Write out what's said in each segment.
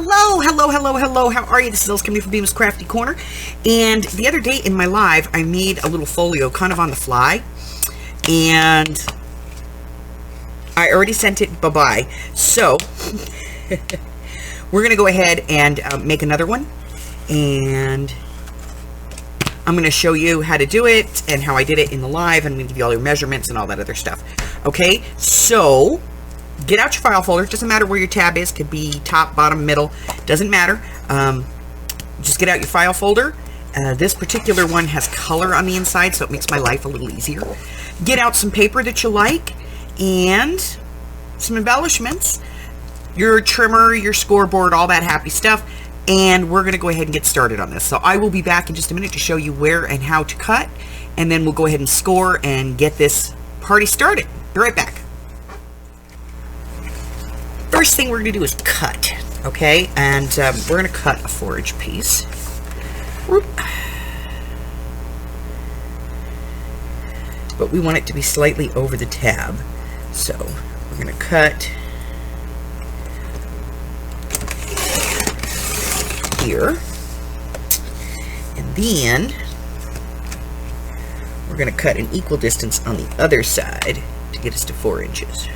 Hello. How are you? This is Ellis coming from Bemis Crafty Corner. And the other day in my live, I made a little folio kind of on the fly. And I already sent it bye-bye. So, we're going to go ahead and make another one. And I'm going to show you how to do it and how I did it in the live. And I'm going to give you all your measurements and all that other stuff. Okay, so get out your file folder. It doesn't matter where your tab is. Could be top, bottom, middle. Doesn't matter. Just get out your file folder. This particular one has color on the inside, so it makes my life a little easier. Get out some paper that you like and some embellishments. Your trimmer, your scoreboard, all that happy stuff. And we're going to go ahead and get started on this. So I will be back in just a minute to show you where and how to cut. And then we'll go ahead and score and get this party started. Be right back. First thing we're going to do is cut, okay? And we're going to cut a 4-inch piece. Whoop. But we want it to be slightly over the tab. So we're going to cut here. And then we're going to cut an equal distance on the other side to get us to 4 inches.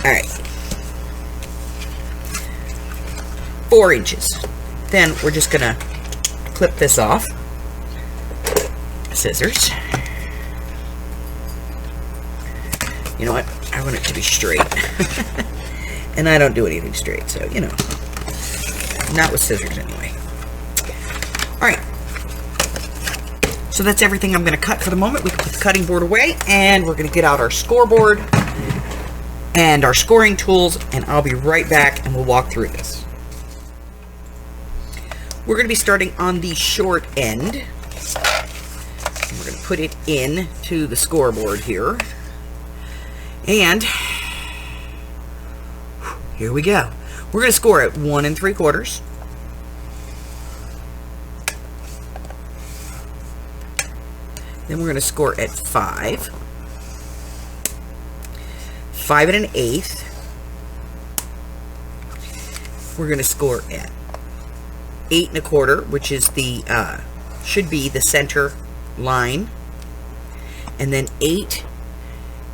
Alright, 4 inches. Then we're just going to clip this off. Scissors. You know what? I want it to be straight. And I don't do anything straight, so, you know. Not with scissors anyway. Alright. So that's everything I'm going to cut for the moment. We can put the cutting board away, and we're going to get out our scoreboard and our scoring tools, and I'll be right back and we'll walk through this. We're going to be starting on the short end. We're going to put it in to the scoreboard here. And here we go. We're going to score at 1 3/4. Then we're going to score at 5. 5 1/8. We're going to score at 8 1/4, which is the should be the center line, and then 8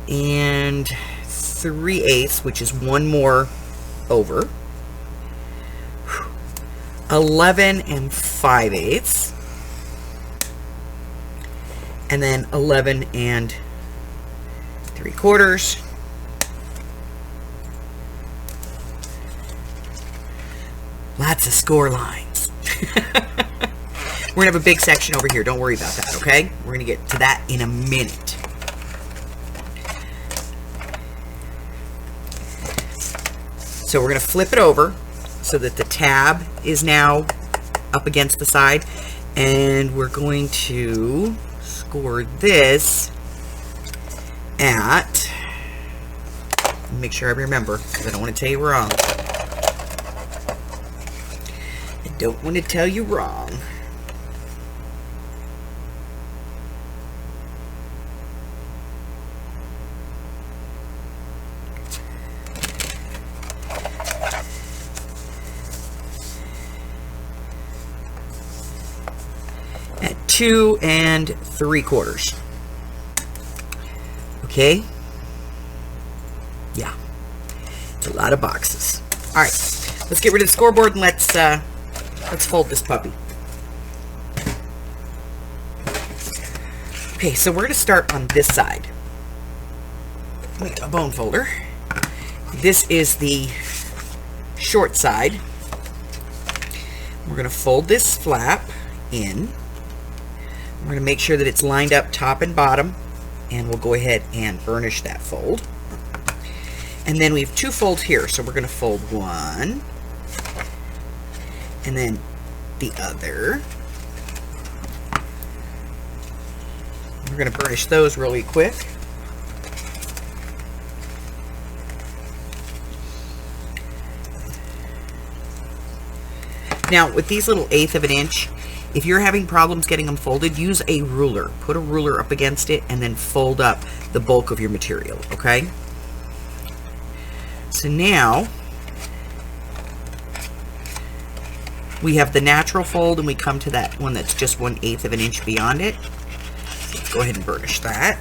3/8, which is one more over. 11 5/8, and then 11 3/4. Lots of score lines. We're going to have a big section over here. Don't worry about that, okay? We're going to get to that in a minute. So we're going to flip it over so that the tab is now up against the side. And we're going to score this at, make sure I remember, because I don't want to tell you wrong. Don't want to tell you wrong. At 2 3/4. Okay? Yeah. It's a lot of boxes. All right. Let's get rid of the scoreboard and let's fold this puppy. Okay, so we're going to start on this side. Let me get a bone folder. This is the short side. We're going to fold this flap in. We're going to make sure that it's lined up top and bottom, and we'll go ahead and burnish that fold. And then we have 2 folds here, so we're going to fold one, and then the other. We're going to burnish those really quick. Now, with these little 1/8 of an inch, if you're having problems getting them folded, use a ruler. Put a ruler up against it and then fold up the bulk of your material, okay? So now, we have the natural fold and we come to that one that's just 1/8 of an inch beyond it. Let's go ahead and burnish that.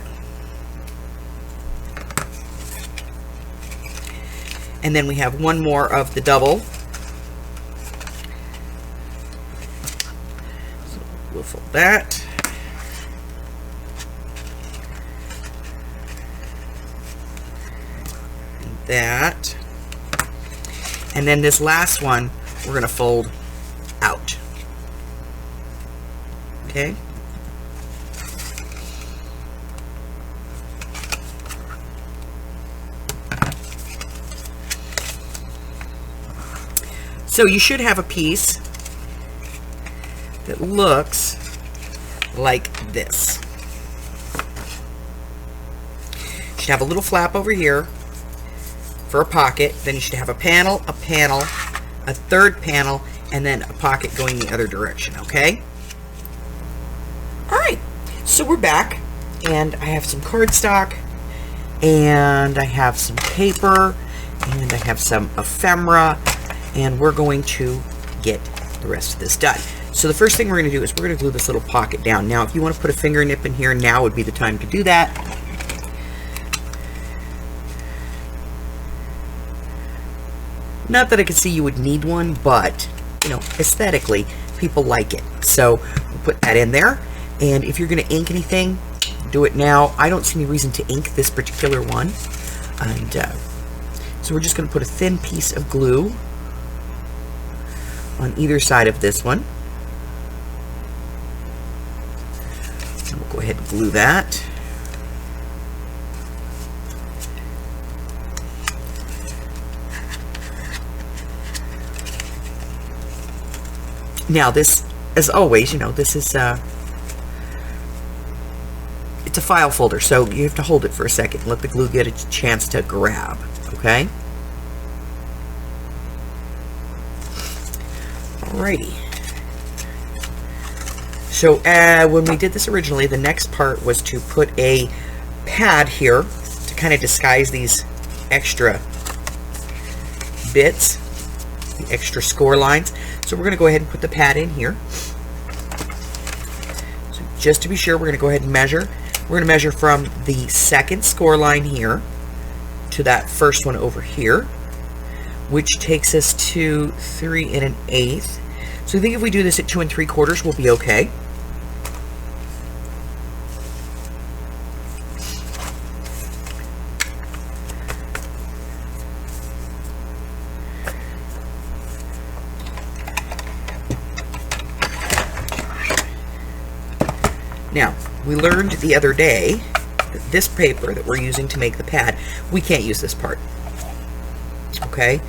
And then we have one more of the double. So we'll fold that. And that. And then this last one, we're going to fold out. Okay? So you should have a piece that looks like this. You should have a little flap over here for a pocket. Then you should have a panel, a third panel, and then a pocket going the other direction, okay? All right, so we're back, and I have some cardstock, and I have some paper, and I have some ephemera, and we're going to get the rest of this done. So the first thing we're going to do is we're going to glue this little pocket down. Now, if you want to put a finger nip in here, now would be the time to do that. Not that I could see you would need one, but, you know, aesthetically, people like it. So we'll put that in there. And if you're going to ink anything, do it now. I don't see any reason to ink this particular one. And so we're just going to put a thin piece of glue on either side of this one. And we'll go ahead and glue that. Now this, as always, you know, this is it's a file folder, so you have to hold it for a second. Let the glue get a chance to grab, okay? Alrighty. So when we did this originally, the next part was to put a pad here to kind of disguise these extra bits, the extra score lines. So we're going to go ahead and put the pad in here. So just to be sure, we're going to go ahead and measure. We're going to measure from the second score line here to that first one over here, which takes us to 3 1/8. So I think if we do this at 2 3/4, we'll be okay. Now, we learned the other day that this paper that we're using to make the pad, we can't use this part. Okay?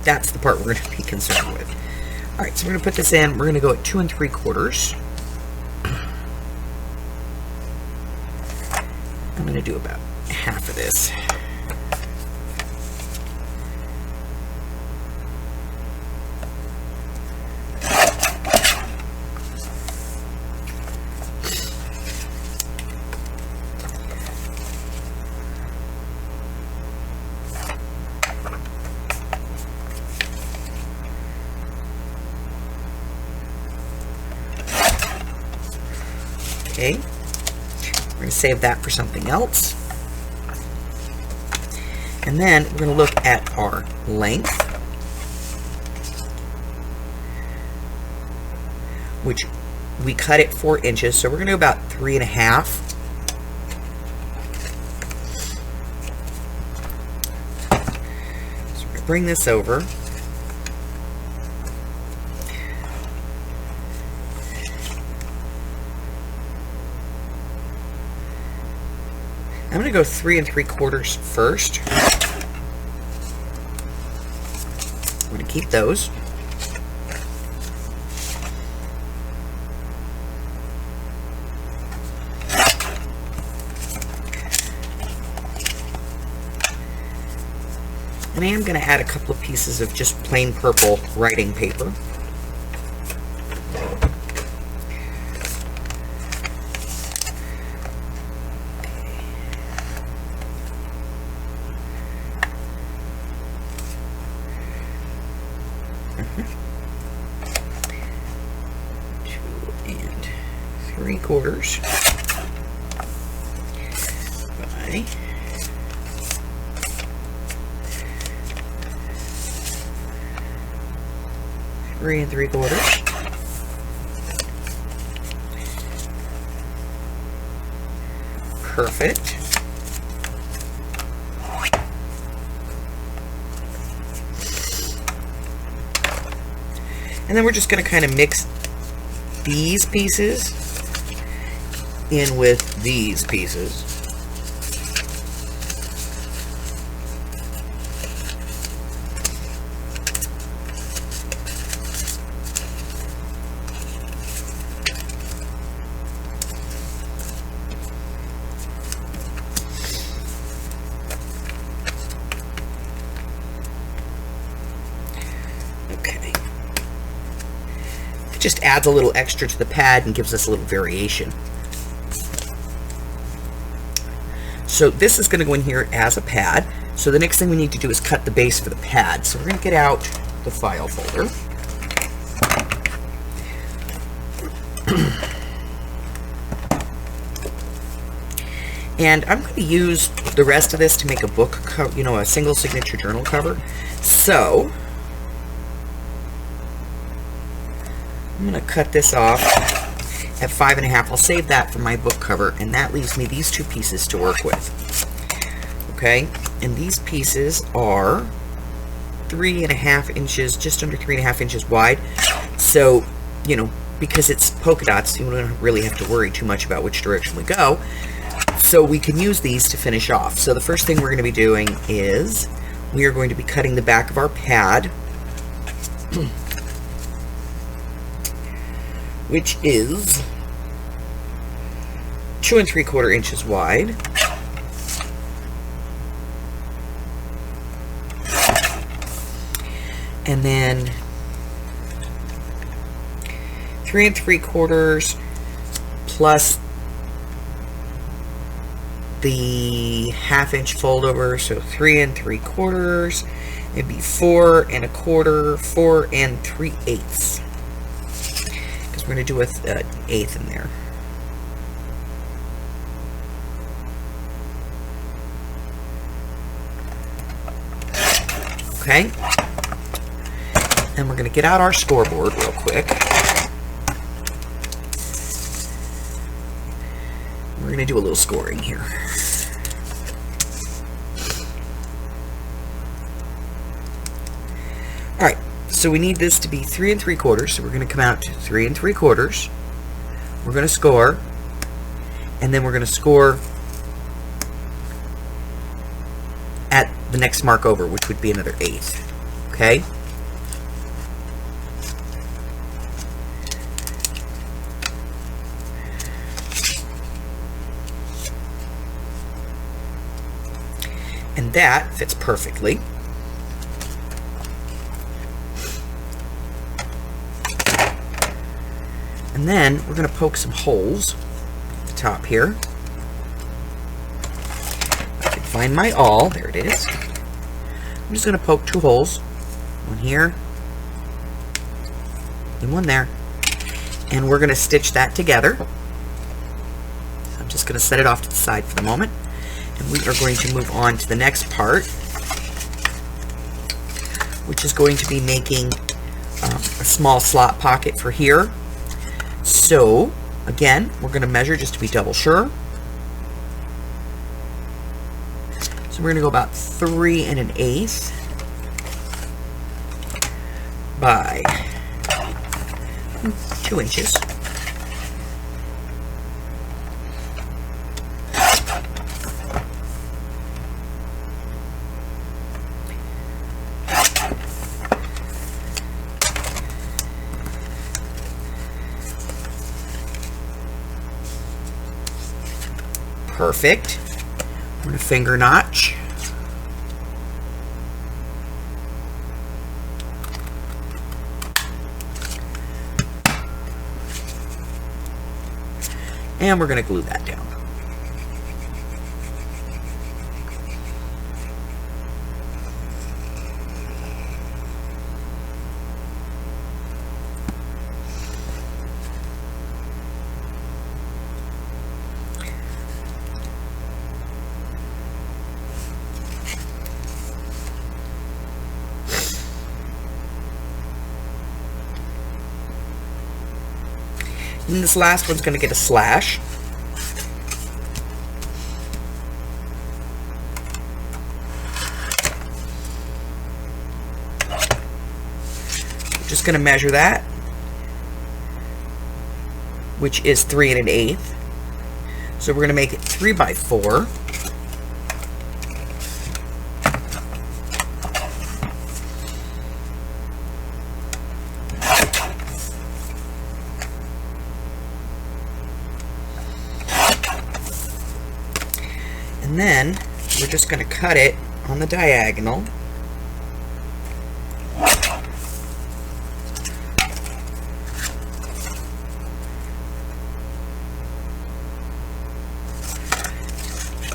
That's the part we're going to be concerned with. Alright, so we're going to put this in. We're going to go at 2 3/4. I'm going to do about half of this. Okay, we're going to save that for something else. And then we're going to look at our length, which we cut it 4 inches, so we're going to do about 3 1/2. So we're going to bring this over. I'm going to go 3 3/4 first. I'm going to keep those. And I am going to add a couple of pieces of just plain purple writing paper. Quarters by 3 3/4. Perfect. And then we're just going to kind of mix these pieces in with these pieces. Okay. It just adds a little extra to the pad and gives us a little variation. So this is going to go in here as a pad. So the next thing we need to do is cut the base for the pad. So we're going to get out the file folder. And I'm going to use the rest of this to make a book cover, you know, a single signature journal cover. So I'm going to cut this off at 5 1/2. I'll save that for my book cover, and that leaves me these two pieces to work with. Okay, and these pieces are 3 1/2 inches, just under 3 1/2 inches wide. So, you know, because it's polka dots, you don't really have to worry too much about which direction we go. So we can use these to finish off. So the first thing we're going to be doing is we are going to be cutting the back of our pad, which is 2 3/4 inches wide. And then 3 3/4 plus the 1/2 inch fold over, so 3 3/4. It'd be 4 1/4, 4 3/8. We're going to do an eighth in there. Okay. And we're going to get out our scoreboard real quick. We're going to do a little scoring here. All right. So we need this to be 3 3/4. So we're going to come out to 3 3/4. We're going to score, and then we're going to score at the next mark over, which would be another eighth. Okay. And that fits perfectly. And then we're going to poke some holes at the top here. I can find my awl. There it is. I'm just going to poke 2 holes. One here and one there. And we're going to stitch that together. So I'm just going to set it off to the side for the moment. And we are going to move on to the next part, which is going to be making a small slot pocket for here. So, again, we're going to measure just to be double sure. So we're going to go about 3 1/8 by 2 inches. Perfect. We're going to finger notch. And we're going to glue that down. And this last one's going to get a slash. Just going to measure that, which is 3 1/8. So we're going to make it 3 by 4. And then we're just going to cut it on the diagonal.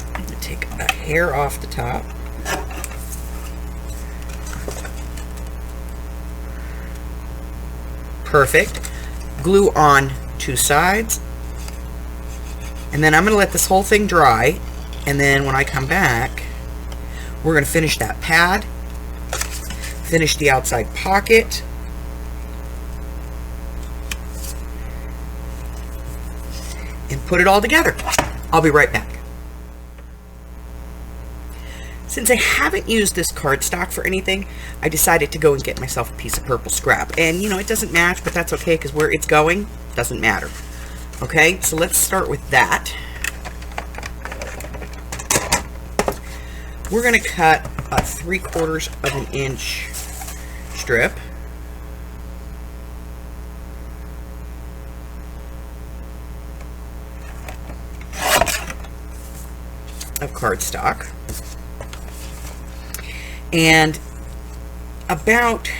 I'm going to take a hair off the top. Perfect. Glue on 2 sides. And then I'm going to let this whole thing dry. And then when I come back, we're going to finish that pad, finish the outside pocket, and put it all together. I'll be right back. Since I haven't used this cardstock for anything, I decided to go and get myself a piece of purple scrap. And, you know, it doesn't match, but that's okay because where it's going doesn't matter. Okay, so let's start with that. We're going to cut a 3/4 of an inch strip. Of cardstock. And about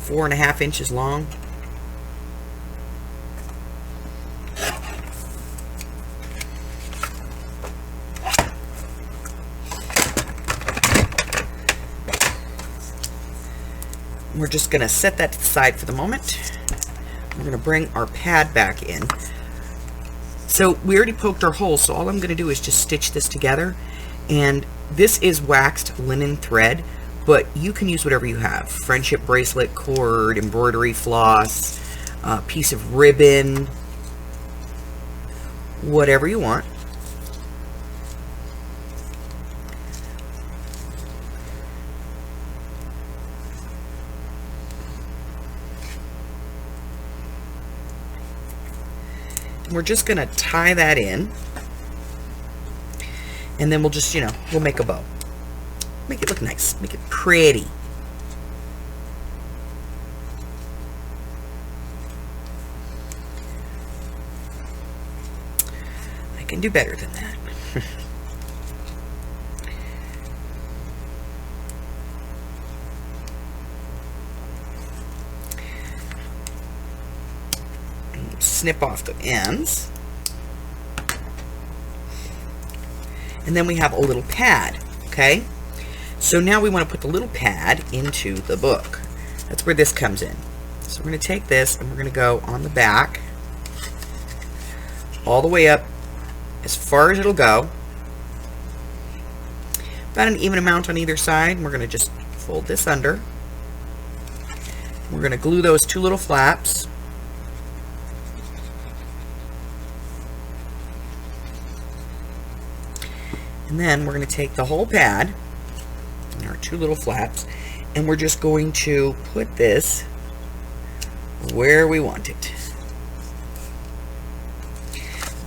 4.5 inches long. We're just going to set that to the side for the moment. We're going to bring our pad back in. So we already poked our hole, so all I'm going to do is just stitch this together. And this is waxed linen thread, but you can use whatever you have. Friendship bracelet, cord, embroidery floss, piece of ribbon, whatever you want. We're just going to tie that in, and then we'll just, you know, we'll make a bow. Make it look nice. Make it pretty. I can do better than that. Snip off the ends. And then we have a little pad, okay? So now we want to put the little pad into the book. That's where this comes in. So we're going to take this and we're going to go on the back all the way up as far as it'll go. About an even amount on either side. We're going to just fold this under. We're going to glue those 2 little flaps. And then we're going to take the whole pad and our 2 little flaps, and we're just going to put this where we want it.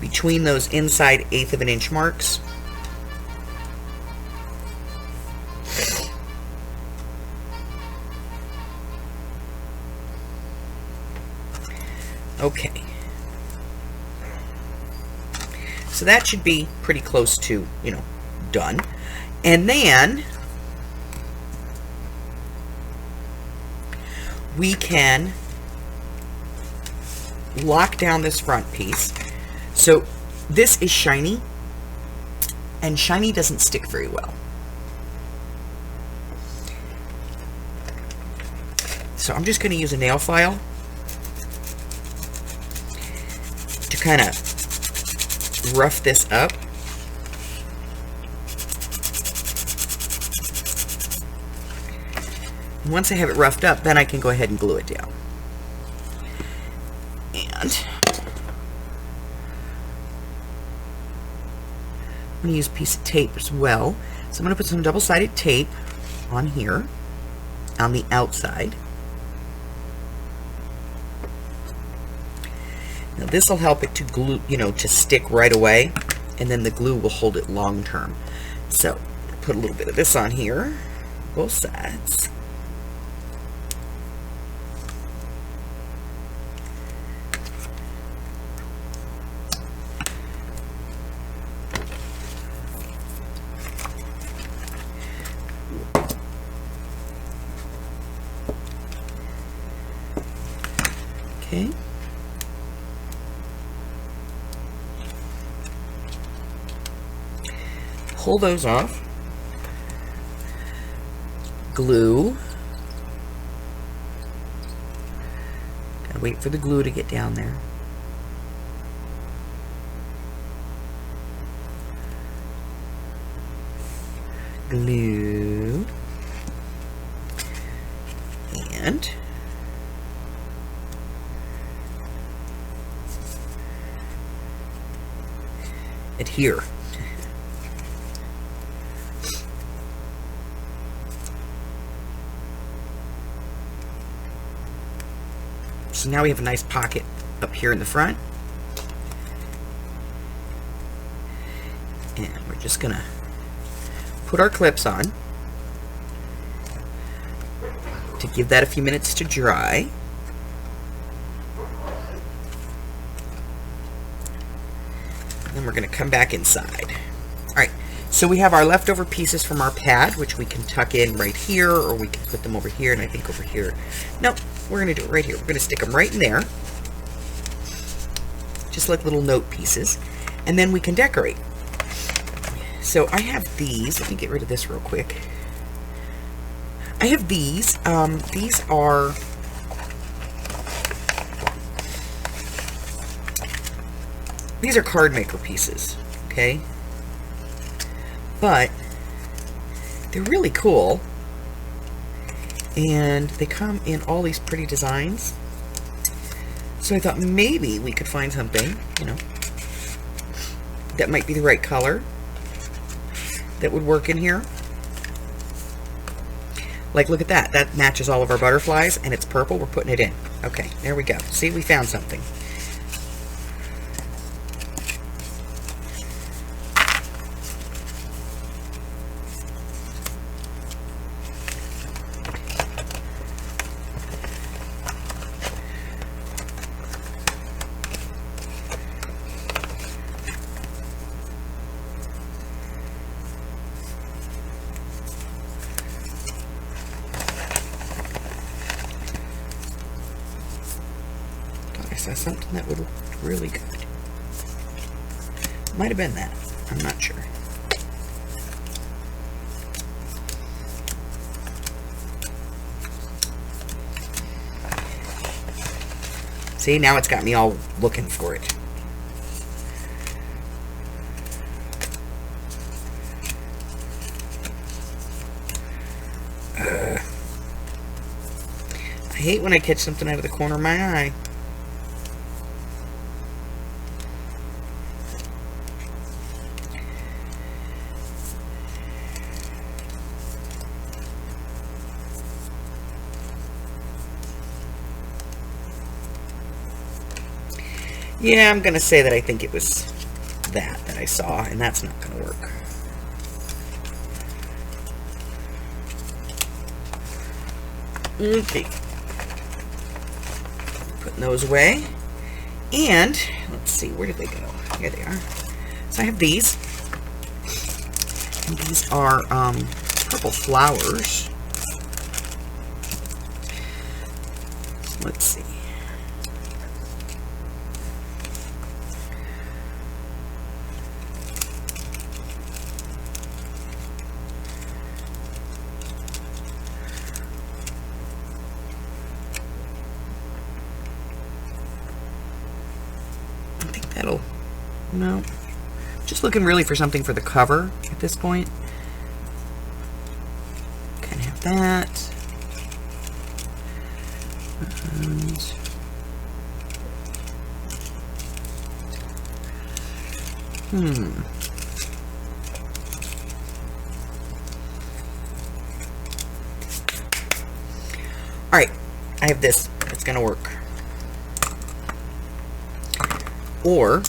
Between those inside 1/8 of an inch marks. Okay. So that should be pretty close to, you know, done. And then we can lock down this front piece. So this is shiny, and shiny doesn't stick very well. So I'm just going to use a nail file to kind of rough this up. And once I have it roughed up, then I can go ahead and glue it down. And I'm going to use a piece of tape as well. So I'm going to put some double-sided tape on here, on the outside. Now this will help it to glue, to stick right away, and then the glue will hold it long term. So put a little bit of this on here, both sides. Okay. Pull those off. Glue. Gotta wait for the glue to get down there. Glue. And adhere. So now we have a nice pocket up here in the front. And we're just gonna put our clips on to give that a few minutes to dry. And then we're gonna come back inside. All right, so we have our leftover pieces from our pad, which we can tuck in right here, or we can put them over here, and I think over here. No, we're going to do it right here. We're going to stick them right in there, just like little note pieces, and then we can decorate. So I have these. Let me get rid of this real quick. I have these. These are card maker pieces, okay? But they're really cool. And they come in all these pretty designs. So I thought maybe we could find something, that might be the right color that would work in here. Like, look at that. That matches all of our butterflies, and it's purple. We're putting it in. Okay, there we go. See, we found something. Something that would look really good. Might have been that. I'm not sure. See, now it's got me all looking for it. I hate when I catch something out of the corner of my eye. Yeah, I'm going to say that I think it was that I saw, and that's not going to work. Okay. Putting those away. And, let's see, where did they go? Here they are. So I have these. And these are purple flowers. Let's see. No. Just looking really for something for the cover at this point. Kind of have that. And Alright, I have this. It's going to work. Or,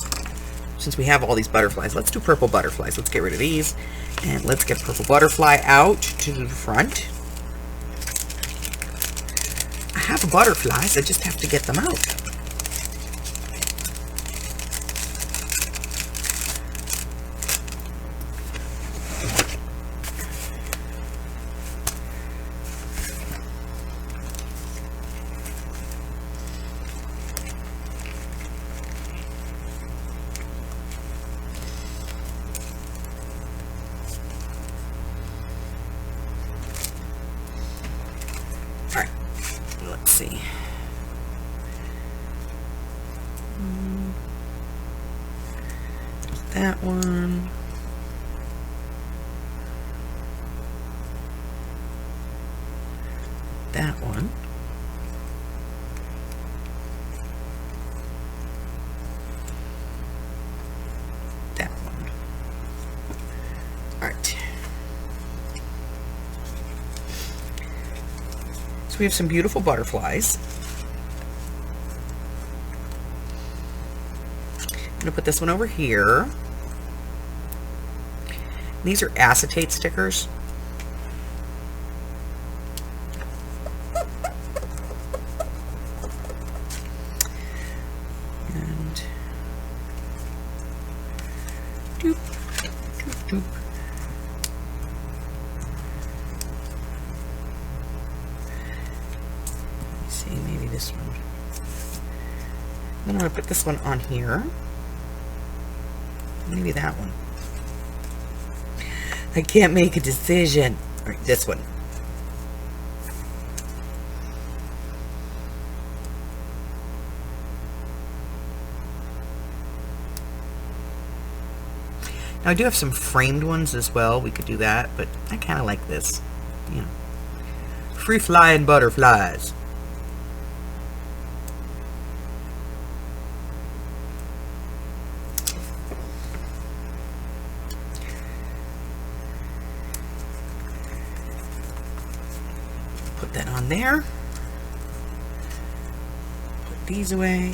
since we have all these butterflies, let's do purple butterflies. Let's get rid of these. And let's get purple butterfly out to the front. I have butterflies. I just have to get them out. Alright, let's see. That one. That one. That one. Alright. So we have some beautiful butterflies. I'm going to put this one over here. These are acetate stickers. And doop, doop, doop. Let me see, maybe this one. Then I'm going to put this one on here. Maybe that one. I can't make a decision. All right, this one. Now I do have some framed ones as well. We could do that, but I kind of like this. You know, free flying butterflies. Put that on there. Put these away.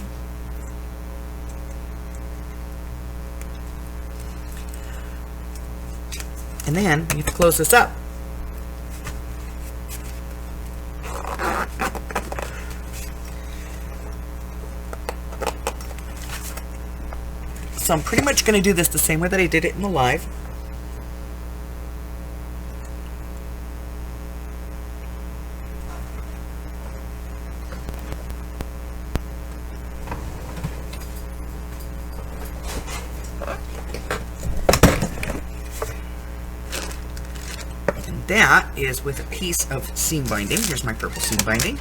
And then you have to close this up. So I'm pretty much going to do this the same way that I did it in the live. That is with a piece of seam binding. Here's my purple seam binding.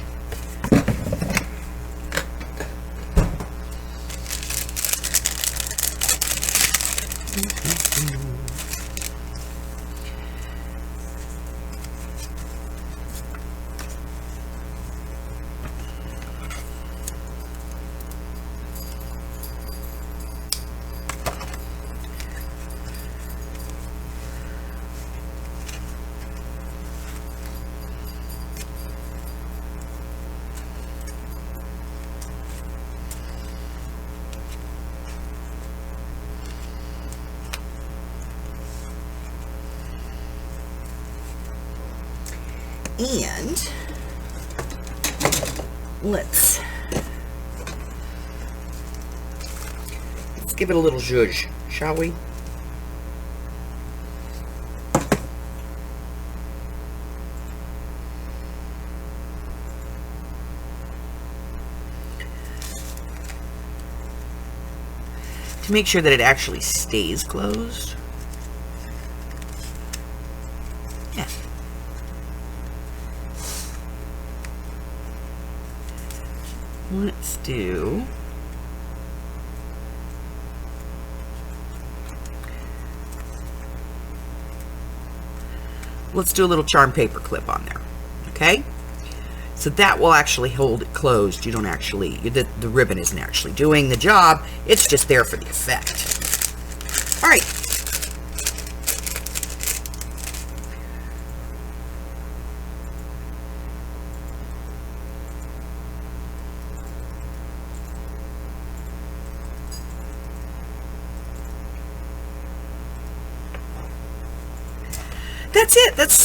And let's give it a little zhuzh, shall we? To make sure that it actually stays closed. Yeah. Let's do let's do a little charm paper clip on there. Okay? So that will actually hold it closed. You don't actually, the ribbon isn't actually doing the job. It's just there for the effect. All right. That's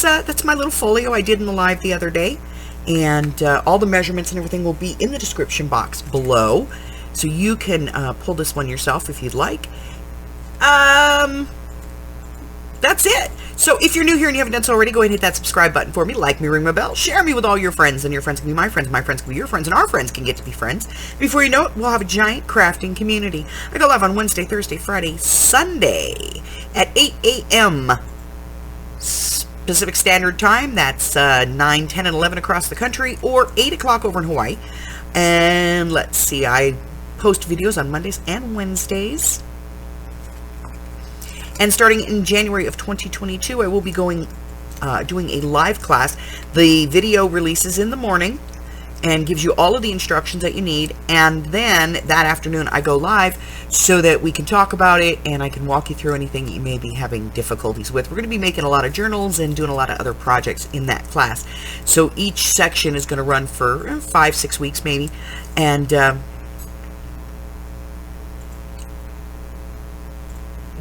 it. That's my little folio I did in the live the other day. And all the measurements and everything will be in the description box below. So you can pull this one yourself if you'd like. That's it. So if you're new here and you haven't done so already, go ahead and hit that subscribe button for me. Like me, ring my bell, share me with all your friends, and your friends can be my friends can be your friends, and our friends can get to be friends. Before you know it, we'll have a giant crafting community. I go live on Wednesday, Thursday, Friday, Sunday at 8 a.m. Pacific Standard Time. That's 9, 10, and 11 across the country, or 8 o'clock over in Hawaii. And let's see, I post videos on Mondays and Wednesdays. And starting in January of 2022, I will be doing a live class. The video releases in the morning and gives you all of the instructions that you need. And then that afternoon, I go live so that we can talk about it and I can walk you through anything that you may be having difficulties with. We're going to be making a lot of journals and doing a lot of other projects in that class. So each section is going to run for 5-6 weeks maybe. And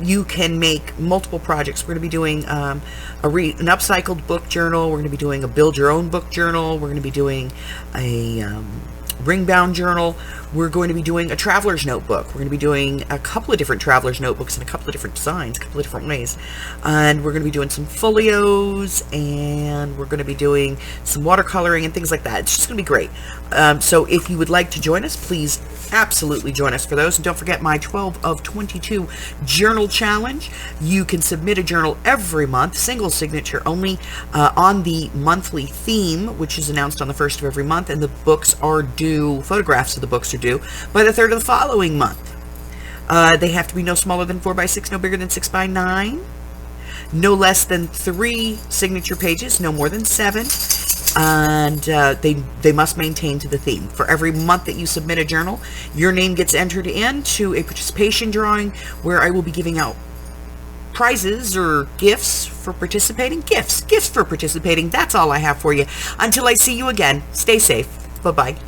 you can make multiple projects. We're going to be doing an upcycled book journal. We're going to be doing a build your own book journal. We're going to be doing a ring bound journal. We're going to be doing a traveler's notebook. We're going to be doing a couple of different traveler's notebooks in a couple of different designs, a couple of different ways. And we're going to be doing some folios, and we're going to be doing some watercoloring and things like that. It's just going to be great. So if you would like to join us, please absolutely join us for those. And don't forget my 12 of 22 journal challenge. You can submit a journal every month, single signature only, on the monthly theme, which is announced on the 1st of every month. And the books are due, photographs of the books are due by the 3rd of the following month. They have to be no smaller than 4x6, no bigger than 6x9, no less than 3 signature pages, no more than 7. And they must maintain to the theme. For every month that you submit a journal, your name gets entered into a participation drawing where I will be giving out prizes or gifts for participating. Gifts for participating. That's all I have for you. Until I see you again, stay safe. Bye-bye.